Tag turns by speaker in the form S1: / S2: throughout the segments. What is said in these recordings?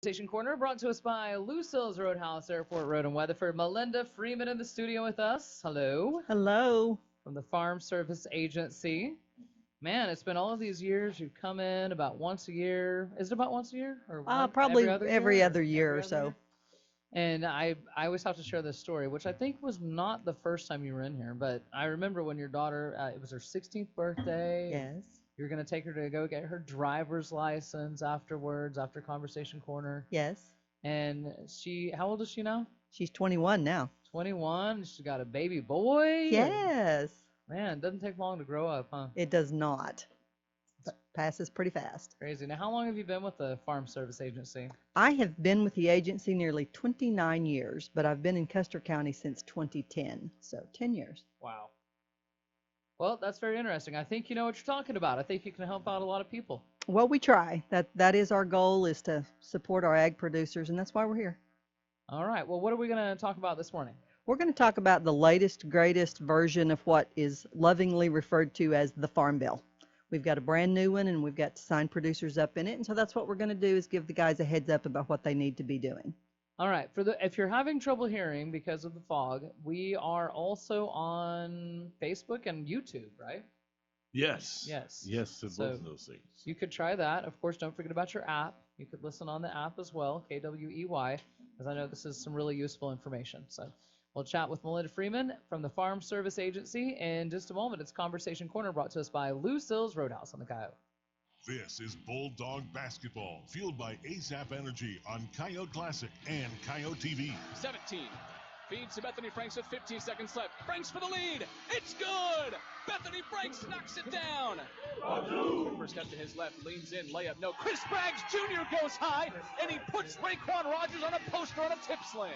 S1: Station Corner brought to us by Lucille's Roadhouse, Airport Road in Weatherford. Melinda Freeman in the studio with us. Hello.
S2: Hello.
S1: From the Farm Service Agency. Man, it's been all of these years. You've come in about once a year. Is it about once a year? Or
S2: Probably every
S1: year?
S2: other year
S1: Every
S2: or
S1: other
S2: so.
S1: year? And I always have to share this story, which I think was not the first time you were in here, but I remember when your daughter, it was her 16th birthday.
S2: Yes.
S1: You were going to take her to go get her driver's license afterwards, after Conversation Corner.
S2: Yes.
S1: And how old is she now?
S2: She's 21 now.
S1: 21. She's got a baby boy.
S2: Yes.
S1: Man, it doesn't take long to grow up, huh?
S2: It does not. It passes pretty fast.
S1: Crazy. Now, how long have you been with the Farm Service Agency?
S2: I have been with the agency nearly 29 years, but I've been in Custer County since 2010, so 10 years.
S1: Wow. Well, that's very interesting. I think you know what you're talking about. I think you can help out a lot of people.
S2: Well, we try. That is our goal, is to support our ag producers, and that's why we're here.
S1: All right. Well, what are we going to talk about this morning?
S2: We're going to talk about the latest, greatest version of what is lovingly referred to as the Farm Bill. We've got a brand new one, and we've got signed producers up in it, and so that's what we're going to do, is give the guys a heads up about what they need to be doing.
S1: All right. If you're having trouble hearing because of the fog, we are also on Facebook and YouTube, right?
S3: Yes.
S1: Yes.
S3: Yes to both of those things.
S1: You could try that. Of course, don't forget about your app. You could listen on the app as well, KWEY, because I know this is some really useful information. So we'll chat with Melinda Freeman from the Farm Service Agency in just a moment. It's Conversation Corner brought to us by Lucille's Roadhouse on the Coyote.
S4: This is Bulldog Basketball, fueled by ASAP Energy on Coyote Classic and Coyote TV.
S5: 17. Feeds to Bethany Franks with 15 seconds left. Franks for the lead. It's good. Bethany Franks knocks it down. Cooper step to his left, leans in, layup. No. Chris Braggs Jr. goes high, and he puts Raekwon Rogers on a poster on a tip slam.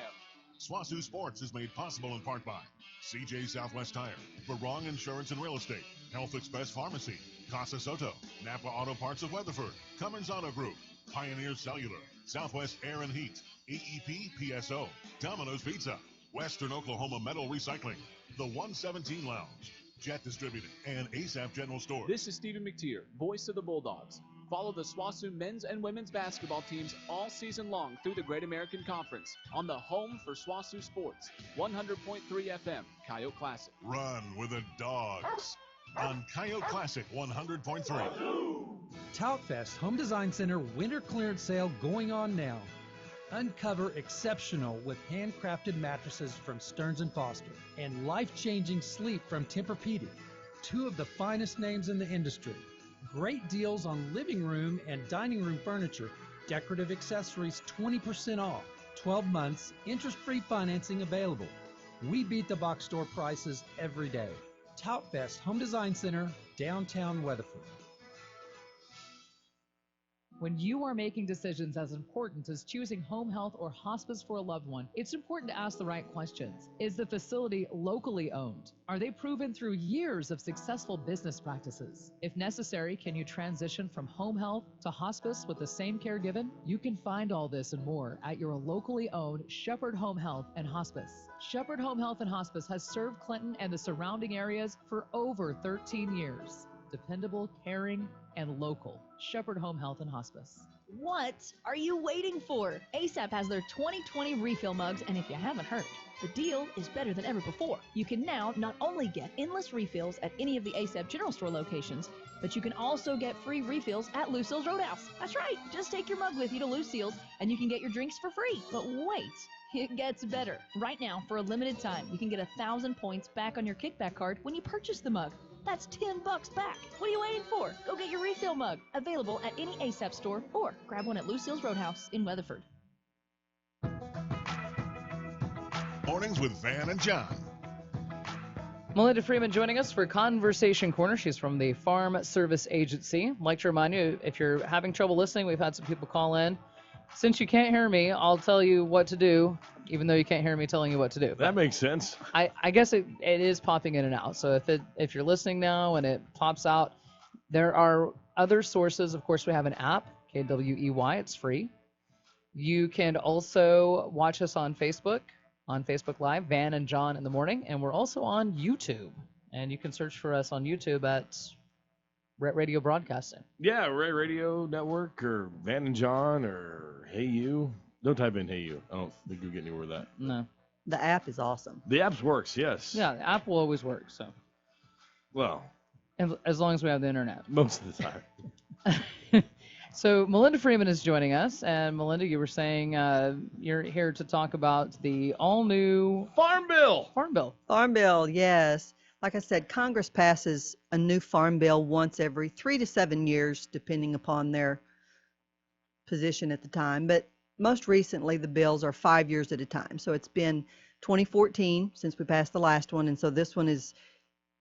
S4: SWASU Sports is made possible in part by CJ Southwest Tire, Barong Insurance and Real Estate, Health Express Pharmacy, Casa Soto, Napa Auto Parts of Weatherford, Cummins Auto Group, Pioneer Cellular, Southwest Air and Heat, EEP PSO, Domino's Pizza, Western Oklahoma Metal Recycling, the 117 Lounge, Jet Distributing, and ASAP General Stores.
S5: This is Stephen McTeer, voice of the Bulldogs. Follow the SWASU men's and women's basketball teams all season long through the Great American Conference on the home for SWASU Sports, 100.3 FM, Coyote Classic.
S4: Run with the dogs on Coyote Classic 100.3.
S6: Toutfest Home Design Center winter clearance sale going on now. Uncover exceptional with handcrafted mattresses from Stearns & Foster and life-changing sleep from Tempur-Pedic, two of the finest names in the industry. Great deals on living room and dining room furniture, decorative accessories 20% off, 12 months, interest-free financing available. We beat the box store prices every day. Toutfest Home Design Center, downtown Weatherford.
S7: When you are making decisions as important as choosing home health or hospice for a loved one, it's important to ask the right questions. Is the facility locally owned? Are they proven through years of successful business practices? If necessary, can you transition from home health to hospice with the same care given? You can find all this and more at your locally owned Shepherd Home Health and Hospice. Shepherd Home Health and Hospice has served Clinton and the surrounding areas for over 13 years. Dependable, caring, and local. Shepherd Home Health and Hospice.
S8: What are you waiting for? ASAP has their 2020 refill mugs, and if you haven't heard, the deal is better than ever before. You can now not only get endless refills at any of the ASAP General Store locations, but you can also get free refills at Lucille's Roadhouse. That's right, just take your mug with you to Lucille's, and you can get your drinks for free. But wait, it gets better. Right now, for a limited time, you can get 1,000 points back on your kickback card when you purchase the mug. That's $10 back. What are you waiting for? Go get your refill mug. Available at any ASAP store or grab one at Lucille's Roadhouse in Weatherford.
S4: Mornings with Van and John.
S1: Melinda Freeman joining us for Conversation Corner. She's from the Farm Service Agency. I'd like to remind you, if you're having trouble listening, we've had some people call in. Since you can't hear me, I'll tell you what to do, even though you can't hear me telling you what to do.
S3: That makes sense.
S1: I guess it is popping in and out. So if you're listening now and it pops out, there are other sources. Of course, we have an app, KWEY. It's free. You can also watch us on Facebook Live, Van and John in the morning. And we're also on YouTube. And you can search for us on YouTube at Radio Broadcasting.
S3: Yeah, Ray Radio Network or Van and John or Hey You. Don't type in Hey You. I don't think you'll get anywhere with that.
S1: No.
S2: The app is awesome.
S3: The apps works, yes.
S1: Yeah, the app will always work. So,
S3: Well,
S1: as long as we have the internet.
S3: most of the time.
S1: So Melinda Freeman is joining us, and Melinda, you were saying you're here to talk about the all-new
S3: Farm Bill.
S1: Farm Bill.
S2: Farm bill, yes. Like I said, Congress passes a new farm bill once every 3 to 7 years, depending upon their position at the time. But most recently, the bills are 5 years at a time. So it's been 2014 since we passed the last one, and so this one is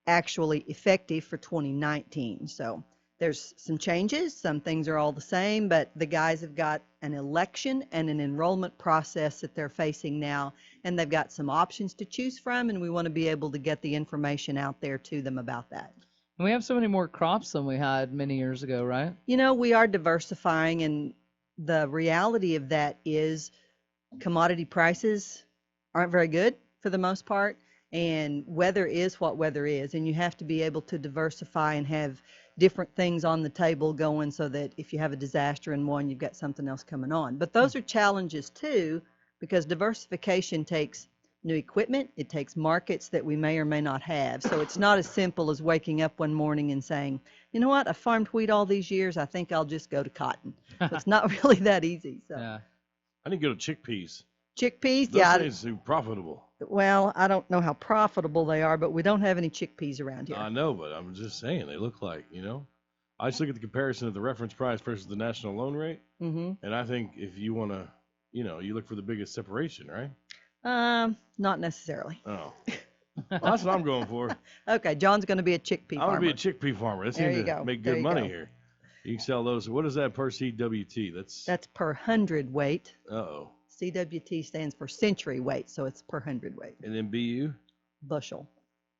S2: actually effective for 2019. So there's some changes. Some things are all the same, but the guys have got an election and an enrollment process that they're facing now, and they've got some options to choose from, and we want to be able to get the information out there to them about that.
S1: And we have so many more crops than we had many years ago, right?
S2: You know, we are diversifying, and the reality of that is commodity prices aren't very good for the most part, and weather is what weather is, and you have to be able to diversify and have different things on the table going so that if you have a disaster in one, you've got something else coming on. But those are challenges too, because diversification takes new equipment, it takes markets that we may or may not have. So it's not as simple as waking up one morning and saying, you know what, I farmed wheat all these years, I think I'll just go to cotton. So it's not really that easy. So
S1: Yeah.
S3: I need to go to chickpeas.
S2: chickpeas,
S3: Those
S2: yeah.
S3: things are profitable.
S2: Well, I don't know how profitable they are, but we don't have any chickpeas around here.
S3: I know, but I'm just saying they look like, I just look at the comparison of the reference price versus the national loan rate,
S2: Mm-hmm.
S3: and I think if you want to, you look for the biggest separation, right?
S2: Not necessarily.
S3: Oh, well, that's what I'm going for.
S2: Okay, John's going to be a chickpea
S3: I want
S2: farmer.
S3: to be a chickpea farmer. That
S2: There
S3: seems
S2: you
S3: to
S2: go.
S3: make
S2: There
S3: good
S2: you
S3: money
S2: go.
S3: here. You can sell those. What is that per CWT?
S2: That's per hundredweight.
S3: Uh-oh.
S2: CWT stands for century weight, so it's per hundredweight.
S3: And then BU,
S2: Bushel.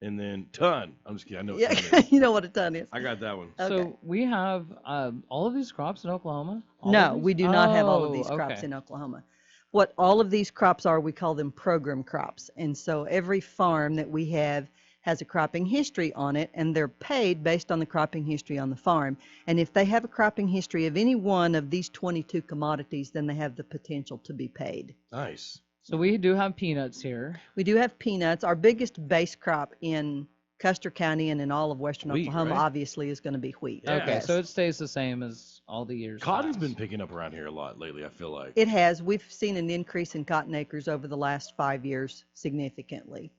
S3: and then ton. I'm just kidding. I know what
S2: Yeah,
S3: ton is.
S2: you know what a ton is.
S3: I got that one.
S2: Okay.
S1: So we have all of these crops in Oklahoma? All
S2: No,
S1: of these?
S2: we do not have all of these
S1: Oh,
S2: crops
S1: okay.
S2: in Oklahoma. What all of these crops are, we call them program crops. And so every farm that we have has a cropping history on it, and they're paid based on the cropping history on the farm. And if they have a cropping history of any one of these 22 commodities, then they have the potential to be paid.
S3: Nice.
S1: So we do have peanuts here.
S2: We do have peanuts. Our biggest base crop in Custer County and in all of western
S3: Wheat,
S2: Oklahoma,
S3: right?
S2: obviously, is going to be wheat.
S3: Yeah.
S1: Okay,
S2: Yes.
S1: so it stays the same as all the years.
S3: Cotton's
S1: past.
S3: been picking up around here a lot lately, I feel like.
S2: It has. We've seen an increase in cotton acres over the last 5 years significantly.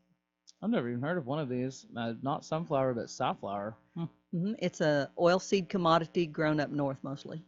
S1: I've never even heard of one of these. Not sunflower, but safflower.
S2: It's a oilseed commodity grown up north mostly.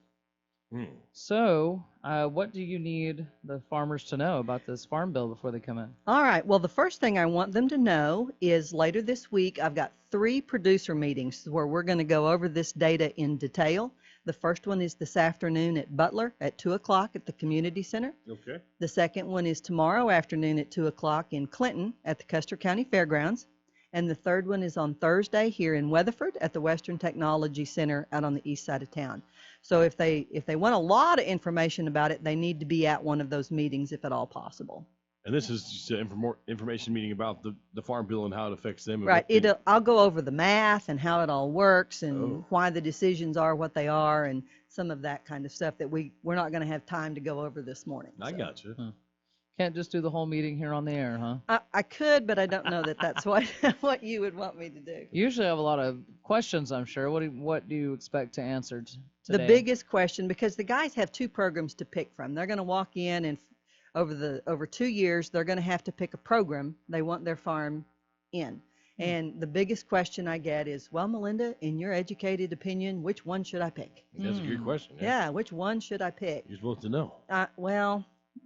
S3: Hmm.
S1: So, what do you need the farmers to know about this farm bill before they come in?
S2: All right. Well, the first thing I want them to know is later this week, I've got 3 producer meetings where we're going to go over this data in detail. The first one is this afternoon at Butler at 2 o'clock at the community center.
S3: Okay.
S2: The second one is tomorrow afternoon at 2 o'clock in Clinton at the Custer County Fairgrounds. And the third one is on Thursday here in Weatherford at the Western Technology Center out on the east side of town. So if they want a lot of information about it, they need to be at one of those meetings if at all possible.
S3: And this is just an information meeting about the farm bill and how it affects them. And
S2: Right.
S3: what the-
S2: I'll go over the math and how it all works and
S3: Oh.
S2: why the decisions are what they are and some of that kind of stuff that we're not going to have time to go over this morning.
S3: I
S2: So.
S3: got you.
S1: Can't just do the whole meeting here on the air, huh?
S2: I could, but I don't know that that's what you would want me to do.
S1: You usually have a lot of questions, I'm sure. What do you expect to answer today?
S2: The biggest question, because the guys have 2 programs to pick from. They're going to walk in and over 2 years, they're going to have to pick a program they want their farm in. And the biggest question I get is, well, Melinda, in your educated opinion, which one should I pick?
S3: That's a good question.
S2: Yeah, which one should I pick?
S3: You're supposed to know.
S2: Well,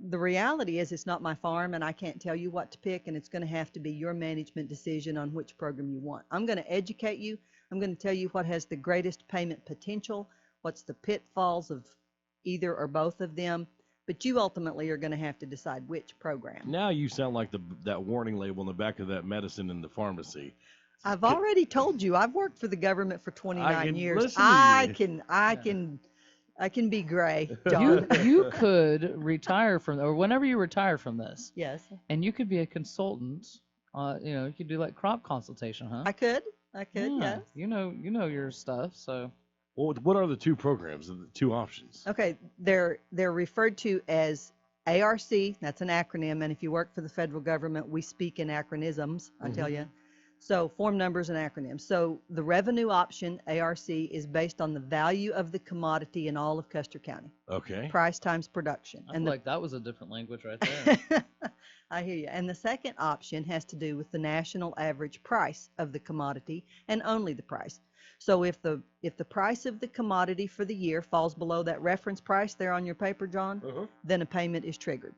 S2: the reality is it's not my farm and I can't tell you what to pick, and it's going to have to be your management decision on which program you want. I'm going to educate you. I'm going to tell you what has the greatest payment potential, what's the pitfalls of either or both of them, but you ultimately are going to have to decide which program.
S3: Now you sound like that warning label in the back of that medicine in the pharmacy.
S2: I've already told you I've worked for the government for 29
S3: can
S2: years.
S3: listen to
S2: I can be gray, John.
S1: You could retire from, or whenever you retire from this,
S2: Yes,
S1: and you could be a consultant. You could do like crop consultation, huh?
S2: I could. Yes.
S1: You know your stuff. So
S3: Well, what are the two programs, the two options?
S2: Okay, they're referred to as ARC. That's an acronym, and if you work for the federal government, we speak in acronyms. I tell you. So form numbers and acronyms. So the revenue option ARC is based on the value of the commodity in all of Custer County.
S3: Okay.
S2: Price times production.
S1: I feel like that was a different language right there.
S2: I hear you. And the second option has to do with the national average price of the commodity and only the price. So if the price of the commodity for the year falls below that reference price there on your paper, John, then a payment is triggered.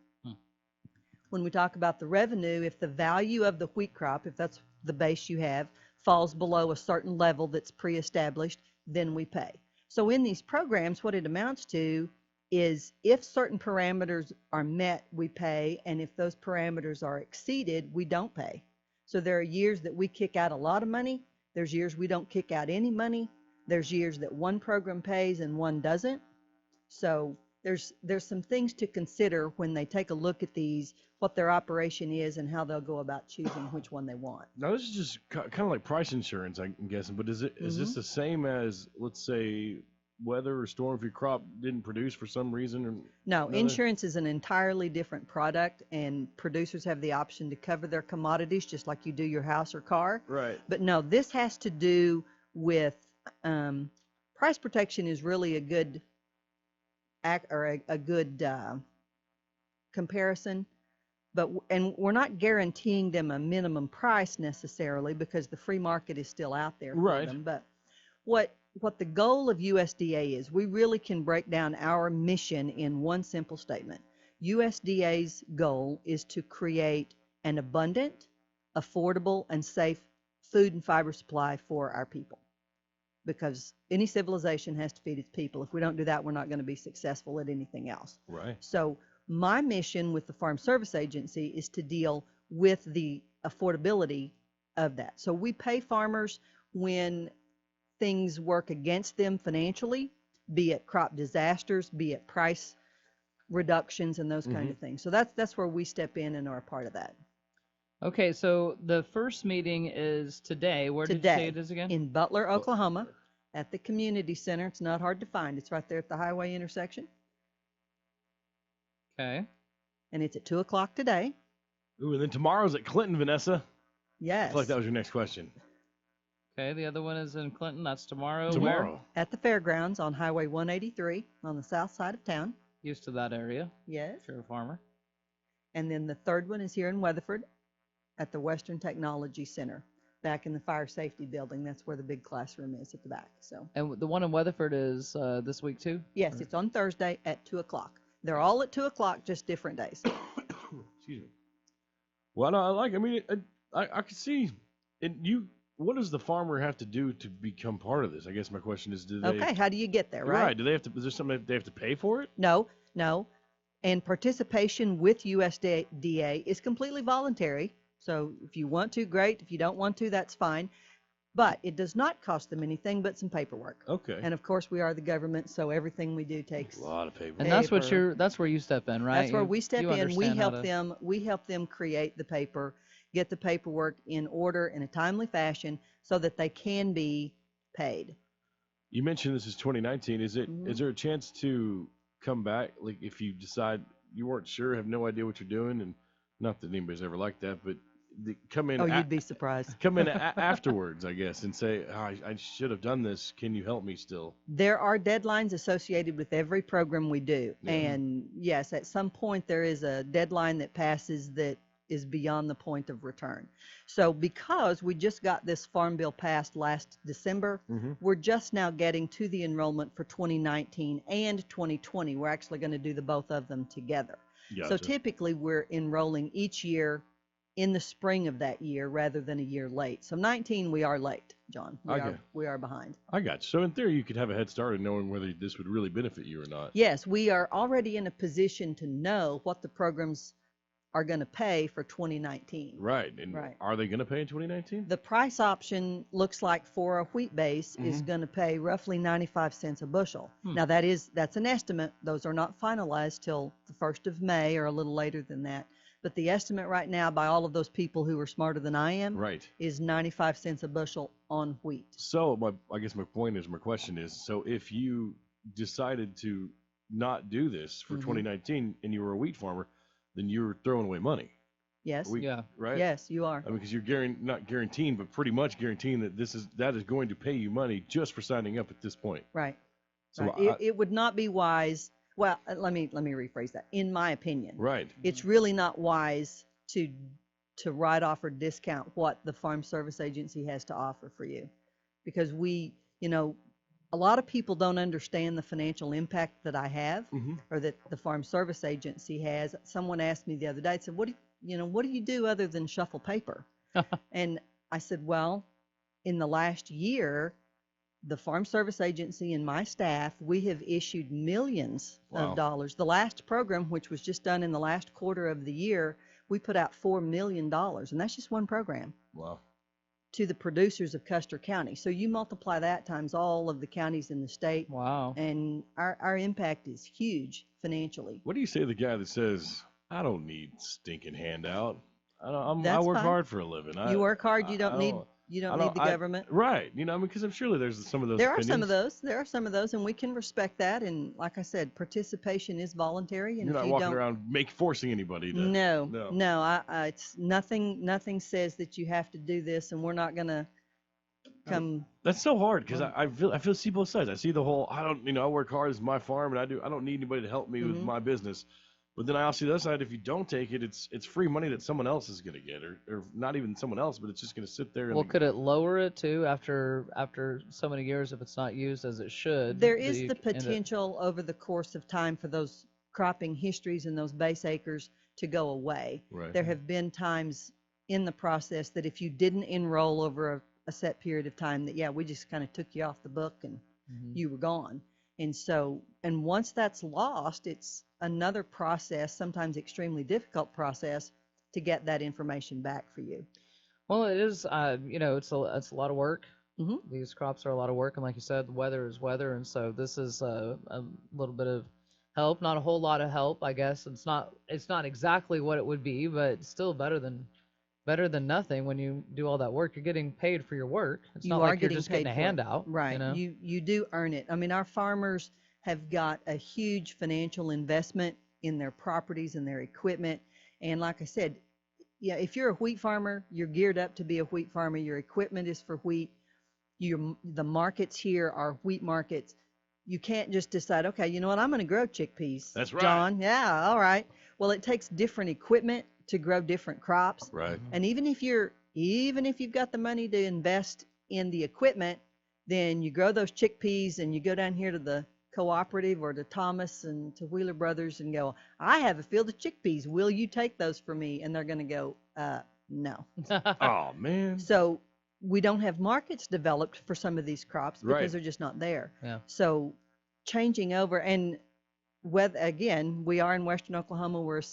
S2: When we talk about the revenue, if the value of the wheat crop, if that's the base you have, falls below a certain level that's pre-established, then we pay. So in these programs, what it amounts to is if certain parameters are met, we pay, and if those parameters are exceeded, we don't pay. So there are years that we kick out a lot of money. There's years we don't kick out any money. There's years that one program pays and one doesn't. So there's some things to consider when they take a look at these, what their operation is and how they'll go about choosing which one they want.
S3: Now this is just kind of like price insurance, I'm guessing. But is this the same as, let's say, weather or storm if your crop didn't produce for some reason? Or
S2: no,
S3: another?
S2: Insurance is an entirely different product, and producers have the option to cover their commodities just like you do your house or car.
S3: Right.
S2: But no, this has to do with price protection is really a good comparison. And we're not guaranteeing them a minimum price necessarily because the free market is still out there for them. But what the goal of USDA is, we really can break down our mission in one simple statement. USDA's goal is to create an abundant, affordable, and safe food and fiber supply for our people. Because any civilization has to feed its people. If we don't do that, we're not going to be successful at anything else.
S3: Right.
S2: So my mission with the Farm Service Agency is to deal with the affordability of that. So we pay farmers when things work against them financially, be it crop disasters, be it price reductions and those kind of things. So that's where we step in and are a part of that.
S1: Okay, so the first meeting is today. Where did you say it is again?
S2: In Butler, Oklahoma, at the community center. It's not hard to find. It's right there at the highway intersection.
S1: Okay.
S2: And it's at 2 o'clock today.
S3: Ooh, and then tomorrow's at Clinton, Vanessa.
S2: Yes.
S3: I feel like that was your next question.
S1: Okay, the other one is in Clinton. That's tomorrow.
S3: Tomorrow.
S1: Where?
S2: At the fairgrounds on Highway 183 on the south side of town.
S1: Used to that area.
S2: Yes.
S1: If you're a farmer.
S2: And then the third one is here in Weatherford at the Western Technology Center, back in the fire safety building. That's where the big classroom is at the back. So.
S1: And the one in Weatherford is this week too?
S2: Yes, it's on Thursday at 2 o'clock. They're all at 2 o'clock, just different days.
S3: Excuse me. Well, I can see. And what does the farmer have to do to become part of this? I guess my question is,
S2: Okay, how do you get there, right?
S3: Right. Do they have to? Is there something that they have to pay for it?
S2: No. And participation with USDA is completely voluntary. So if you want to, great. If you don't want to, that's fine. But it does not cost them anything but some paperwork.
S3: Okay.
S2: And of course, we are the government, so everything we do takes
S3: a lot of paper.
S1: And that's where you step in, right?
S2: That's where we step in. We help them create the paper, get the paperwork in order in a timely fashion so that they can be paid.
S3: You mentioned this is 2019. Is there a chance to come back, like if you decide you weren't sure, have no idea what you're doing, and not that anybody's ever like that, but come in.
S2: Oh, you'd be surprised.
S3: Come in afterwards, I guess, and say, I should have done this. Can you help me still?
S2: There are deadlines associated with every program we do.
S3: Yeah.
S2: And yes, at some point there is a deadline that passes that is beyond the point of return. So because we just got this farm bill passed last December, we're just now getting to the enrollment for 2019 and 2020. We're actually going to do the both of them together.
S3: Gotcha.
S2: So typically we're enrolling each year in the spring of that year rather than a year late. So 19, we are late, John. We are behind.
S3: I got you. So in theory, you could have a head start in knowing whether this would really benefit you or not.
S2: Yes, we are already in a position to know what the programs are going to pay for 2019.
S3: Right. And are they going to pay in 2019?
S2: The price option looks like for a wheat base is going to pay roughly 95 cents a bushel. Now that's an estimate. Those are not finalized till the 1st of May or a little later than that. But the estimate right now by all of those people who are smarter than I am
S3: Right.
S2: is 95 cents a bushel on wheat.
S3: So I guess my question is, so if you decided to not do this for 2019 and you were a wheat farmer, then you were throwing away money.
S2: Yes.
S1: Yeah.
S3: Right.
S2: Yes, you are.
S3: I mean, because you're not guaranteeing, but pretty much guaranteeing that that is going to pay you money just for signing up at this point.
S2: Right.
S3: So
S2: right. It would not be wise. Well, let me rephrase that. In my opinion,
S3: right.
S2: It's really not wise to write off or discount what the Farm Service Agency has to offer for you, because a lot of people don't understand the financial impact that I have, or that the Farm Service Agency has. Someone asked me the other day, said, what do you do other than shuffle paper? And I said, well, in the last year, the Farm Service Agency and my staff, we have issued millions of dollars. The last program, which was just done in the last quarter of the year, we put out $4 million, and that's just one program.
S3: Wow.
S2: To the producers of Custer County. So you multiply that times all of the counties in the state.
S1: Wow.
S2: And our impact is huge financially.
S3: What do you say to the guy that says, I don't need stinking handout. I
S2: That's
S3: work
S2: fine.
S3: hard for a living.
S2: You work hard, you don't need the government.
S3: Right. Because I'm surely there's some of those
S2: There
S3: opinions.
S2: There are some of those, and we can respect that. And like I said, participation is voluntary. And
S3: you're not walking around forcing anybody to.
S2: No. It's nothing says that you have to do this, and we're not going to come.
S3: That's so hard, because I see both sides. I see the whole, I work hard, it's my farm, and I don't need anybody to help me with my business. But then I also see the other side. If you don't take it, it's free money that someone else is going to get, or not even someone else, but it's just going to sit there.
S1: Well, could it lower it too after so many years if it's not used as it should?
S2: There is the potential over the course of time for those cropping histories and those base acres to go away.
S3: Right.
S2: There have been times in the process that if you didn't enroll over a set period of time, that we just kind of took you off the book and you were gone. And once that's lost, it's another process, sometimes extremely difficult process, to get that information back for you.
S1: Well, it is, it's a lot of work.
S2: Mm-hmm.
S1: These crops are a lot of work, and like you said, the weather is weather, and so this is a little bit of help, not a whole lot of help, I guess. It's not exactly what it would be, but still better than nothing. When you do all that work, you're getting paid for your work. It's not like you're just getting a handout.
S2: Right. You do earn it. I mean, our farmers have got a huge financial investment in their properties and their equipment. And like I said, if you're a wheat farmer, you're geared up to be a wheat farmer. Your equipment is for wheat. The markets here are wheat markets. You can't just decide, okay, you know what, I'm going to grow chickpeas.
S3: That's right.
S2: John, yeah, all right. Well, it takes different equipment to grow different crops.
S3: Right.
S2: And even if you've got the money to invest in the equipment, then you grow those chickpeas and you go down here to the cooperative or to Thomas and to Wheeler Brothers and go, I have a field of chickpeas. Will you take those for me? And they're going to go, no.
S3: Oh, man.
S2: So we don't have markets developed for some of these crops because they're just not there.
S1: Yeah.
S2: So changing over, and again, we are in Western Oklahoma. We're a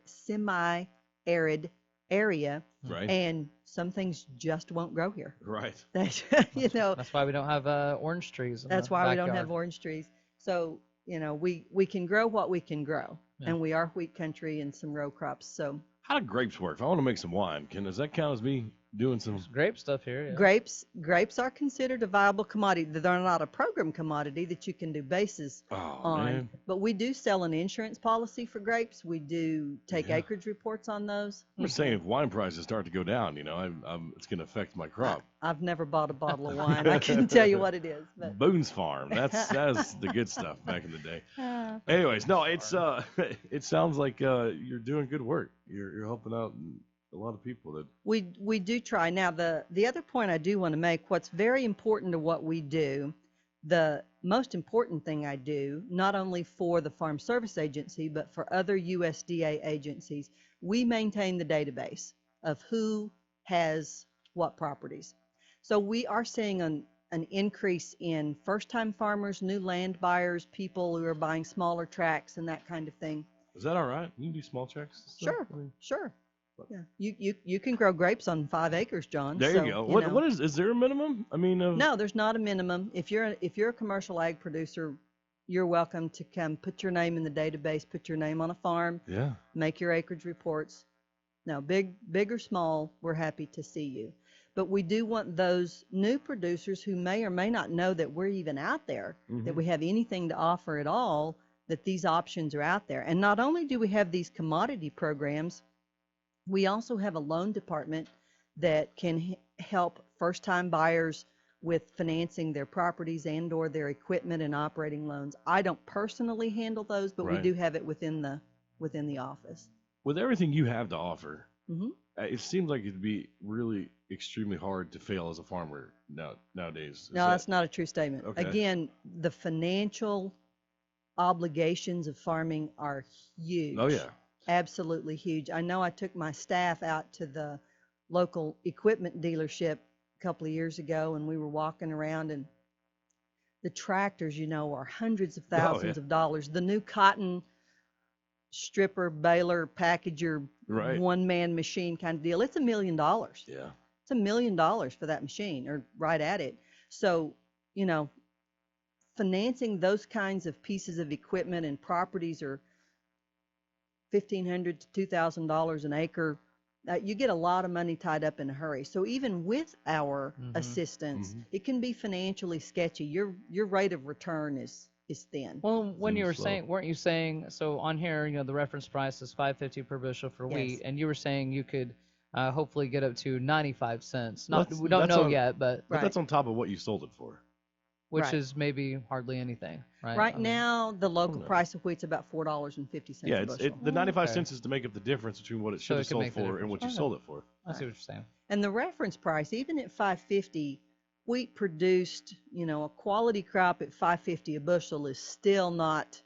S2: semi-arid area.
S3: Right.
S2: And some things just won't grow here.
S3: Right.
S2: That's
S1: why we don't have orange trees.
S2: That's why we don't have orange trees. So, we can grow what we can grow. Yeah. And we are wheat country and some row crops. So
S3: how do grapes work? If I want to make some wine, does that count as me doing some
S1: grape stuff here? Yeah.
S2: Grapes are considered a viable commodity. They're not a program commodity that you can do bases on.
S3: Man.
S2: But we do sell an insurance policy for grapes. We do take acreage reports on those.
S3: I'm just saying, if wine prices start to go down, it's going to affect my crop.
S2: I've never bought a bottle of wine. I couldn't tell you what it is. But.
S3: Boone's Farm. That's the good stuff back in the day. Anyways, no, it sounds like you're doing good work. You're helping out a lot of people that
S2: we do try. Now the other point I do want to make, what's very important to what we do, the most important thing I do, not only for the Farm Service Agency but for other USDA agencies, we maintain the database of who has what properties. So we are seeing an increase in first-time farmers, new land buyers, people who are buying smaller tracts and that kind of thing.
S3: Is that all right? You can do small tracts?
S2: Sure. Yeah, you can grow grapes on 5 acres, John.
S3: There you go. What is there a minimum? I mean,
S2: no, there's not a minimum. If you're a commercial ag producer, you're welcome to come put your name in the database, put your name on a farm,
S3: Yeah.
S2: make your acreage reports. Now, big or small, we're happy to see you. But we do want those new producers who may or may not know that we're even out there, that we have anything to offer at all, that these options are out there. And not only do we have these commodity programs, we also have a loan department that can help first-time buyers with financing their properties and or their equipment and operating loans. I don't personally handle those, but we
S3: Right.
S2: do have it within the office.
S3: With everything you have to offer,
S2: Hmm.
S3: it seems like it'd be really extremely hard to fail as a farmer nowadays.
S2: No, that's not a true statement.
S3: Okay.
S2: Again, the financial obligations of farming are huge.
S3: Oh, yeah.
S2: Absolutely huge. I know I took my staff out to the local equipment dealership a couple of years ago, and we were walking around, and the tractors, are hundreds of thousands of dollars. The new cotton stripper, baler, packager,
S3: Right.
S2: one-man machine kind of deal, it's $1 million.
S3: Yeah.
S2: It's $1 million for that machine, or right at it. So, financing those kinds of pieces of equipment and properties are $1,500 to $2,000 an acre. You get a lot of money tied up in a hurry. So even with our assistance, it can be financially sketchy. Your rate of return is thin.
S1: Well, when you were
S3: Seems
S1: saying, weren't you saying, so on here, the reference price is $5.50 per bushel for wheat,
S2: Yes.
S1: and you were saying you could hopefully get up to 95 cents.
S3: Well,
S1: We don't
S3: that's
S1: know
S3: on-
S1: yet, but
S3: But that's on top of what you sold it for.
S1: which
S2: Right.
S1: is maybe hardly anything, right?
S2: Right
S1: I mean,
S2: now, the local
S3: no.
S2: price of wheat's about $4.50
S3: Yeah,
S2: a
S3: it's
S2: bushel.
S3: the 95
S1: Okay.
S3: cents is to make up the difference between what it
S1: So
S3: should
S1: it
S3: have
S1: could
S3: sold
S1: make the
S3: for and what you
S1: difference.
S3: sold it for.
S1: I see what you're saying.
S2: And the reference price, even at $5.50, wheat produced, a quality crop at $5.50 a bushel is still not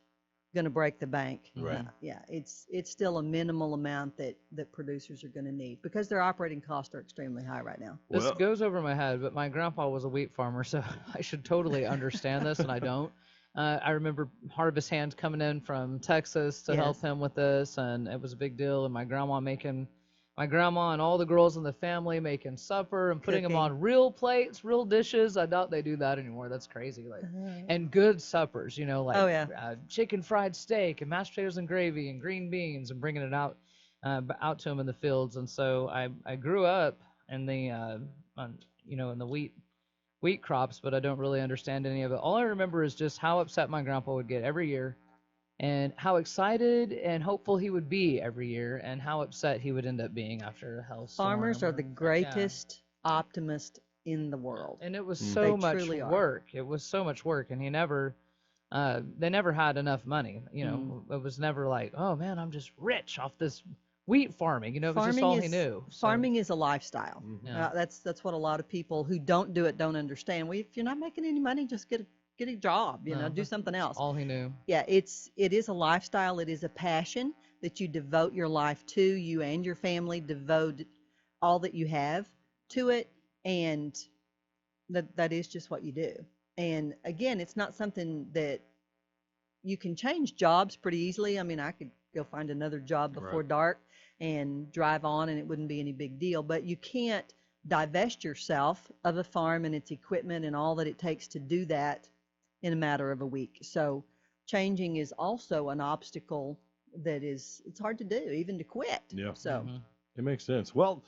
S2: going to break the bank.
S3: Right.
S2: Yeah, it's still a minimal amount that producers are going to need because their operating costs are extremely high right now.
S1: This
S3: Well-
S1: goes over my head, but my grandpa was a wheat farmer, so I should totally understand this, and I don't. I remember Harvest Hands coming in from Texas to help
S2: Yes.
S1: him with this, and it was a big deal. And my grandma and all the girls in the family making supper and putting them
S2: Cooking.
S1: on real plates, real dishes. I doubt they do that anymore. That's crazy. Like, and good suppers, like
S2: Oh, yeah.
S1: chicken fried steak and mashed potatoes and gravy and green beans, and bringing it out to them in the fields. And so I grew up in the in the wheat crops, but I don't really understand any of it. All I remember is just how upset my grandpa would get every year, and how excited and hopeful he would be every year, and how upset he would end up being after a hailstorm.
S2: Farmers are the
S1: Yeah.
S2: greatest optimists in the world.
S1: And it was
S3: Mm.
S1: so
S2: They
S1: much
S2: truly are.
S1: work. It was so much work, and they never had enough money.
S2: Mm.
S1: It was never like, oh man, I'm just rich off this wheat farming. It was just all he knew. So,
S2: Farming is a lifestyle.
S1: Yeah.
S2: That's what a lot of people who don't do it don't understand. Well, if you're not making any money, just get a job.
S1: No,
S2: do
S1: that's
S2: something else.
S1: all he knew.
S2: Yeah, it is a lifestyle. It is a passion that you devote your life to. You and your family devote all that you have to it, and that is just what you do. And again, it's not something that you can change jobs pretty easily. I mean, I could go find another job before
S3: Right.
S2: dark and drive on, and it wouldn't be any big deal. But you can't divest yourself of a farm and its equipment and all that it takes to do that in a matter of a week. So changing is also an obstacle that it's hard to do, even to quit.
S3: Yeah.
S2: So
S3: It makes sense. Well,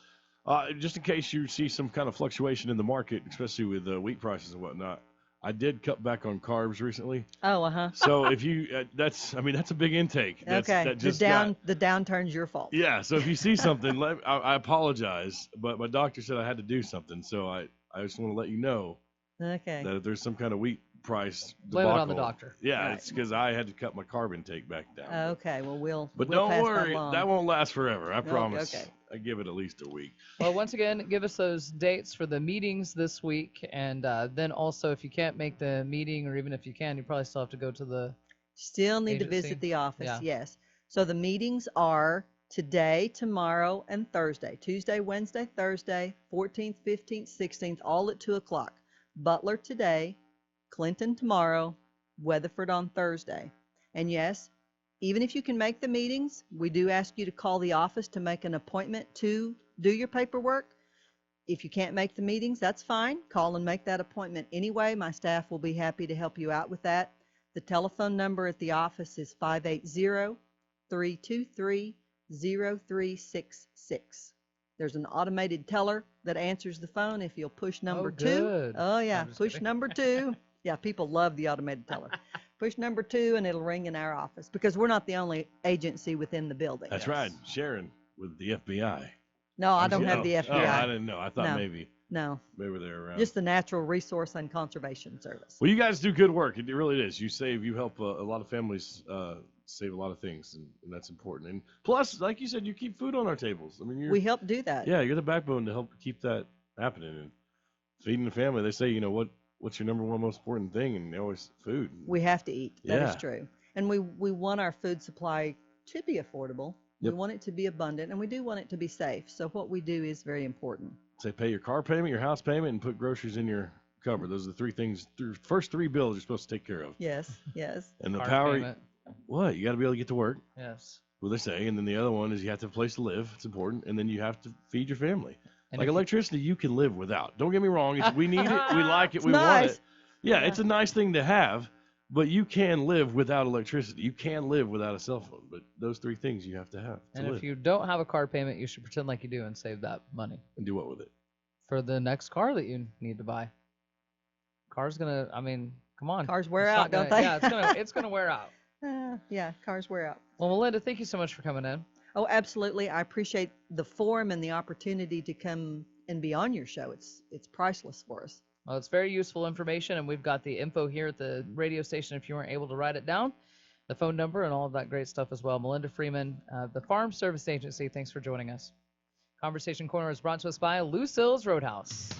S3: just in case you see some kind of fluctuation in the market, especially with wheat prices and whatnot, I did cut back on carbs recently.
S2: oh,
S3: So if you, that's a big intake.
S2: okay.
S3: That just
S2: The downturn's your fault.
S3: yeah. So if you see something, I apologize, but my doctor said I had to do something. So I just want to let you know
S2: Okay.
S3: that if there's some kind of wheat price
S1: Blame it on the
S3: debacle,
S1: doctor.
S3: Yeah,
S2: Right.
S3: it's because I had to cut my carb intake back down.
S2: Okay. Well, we'll
S3: But
S2: we'll
S3: don't
S2: pass
S3: worry,
S2: along.
S3: that won't last forever. I promise.
S2: okay.
S3: I give it at least a week.
S1: Well, once again, give us those dates for the meetings this week, and then also if you can't make the meeting, or even if you can, you probably still have to go to the.
S2: Still need to
S1: Agency?
S2: visit the office,
S1: Yeah.
S2: yes. So the meetings are today, tomorrow, and Thursday. Tuesday, Wednesday, Thursday, 14th, 15th, 16th, all at 2 o'clock. Butler today, Clinton tomorrow, Weatherford on Thursday. And yes, even if you can make the meetings, we do ask you to call the office to make an appointment to do your paperwork. If you can't make the meetings, that's fine. Call and make that appointment anyway. My staff will be happy to help you out with that. The telephone number at the office is 580-323-0366. There's an automated teller that answers the phone if you'll push number 2.
S1: Good.
S2: Oh, yeah,
S1: I'm just
S2: push
S1: kidding.
S2: number 2. Yeah, people love the automated teller. Push number 2 and it'll ring in our office because we're not the only agency within the building.
S3: That's right. Sharon with the FBI.
S2: No, I don't have the FBI.
S3: Oh, I didn't know. I thought
S2: No.
S3: maybe
S2: No,
S3: they're around.
S2: just the Natural Resource and Conservation Service.
S3: Well, you guys do good work. It really is. You help a lot of families save a lot of things, and that's important. And plus, like you said, you keep food on our tables. I mean,
S2: We help do that.
S3: yeah, you're the backbone to help keep that happening and feeding the family. They say, what's your number one most important thing, and always food.
S2: We have to eat. That
S3: Yeah.
S2: is true. And we want our food supply to be affordable.
S3: Yep.
S2: We want it to be abundant, and we do want it to be safe. So what we do is very important.
S3: Say pay your car payment, your house payment, and put groceries in your cupboard. Those are the three things, first three bills you're supposed to take care of.
S2: Yes, yes.
S3: And the
S1: Car
S3: power,
S1: payment.
S3: what? You got to be able to get to work.
S1: Yes.
S3: What they say, and then the other one is you have to have a place to live. It's important, and then you have to feed your family.
S1: And
S3: Like
S1: if you-
S3: electricity, you can live without. Don't get me wrong; we need it, we like it,
S2: It's
S3: we want
S2: nice.
S3: it. Yeah, it's a nice thing to have, but you can live without electricity. You can live without a cell phone. But those three things you have to have to
S1: And
S3: live.
S1: if you don't have a car payment, you should pretend like you do and save that money
S3: And do what with it?
S1: for the next car that you need to buy. Car's gonna, I mean, come on.
S2: Cars wear
S1: It's
S2: out,
S1: not
S2: don't
S1: gonna-
S2: they?
S1: Yeah, it's gonna wear out.
S2: Yeah, cars wear out.
S1: Well, Melinda, thank you so much for coming in.
S2: Oh, absolutely. I appreciate the forum and the opportunity to come and be on your show. It's priceless for us.
S1: Well, it's very useful information, and we've got the info here at the radio station if you weren't able to write it down, the phone number, and all of that great stuff as well. Melinda Freeman, the Farm Service Agency, thanks for joining us. Conversation Corner is brought to us by Lucille's Roadhouse.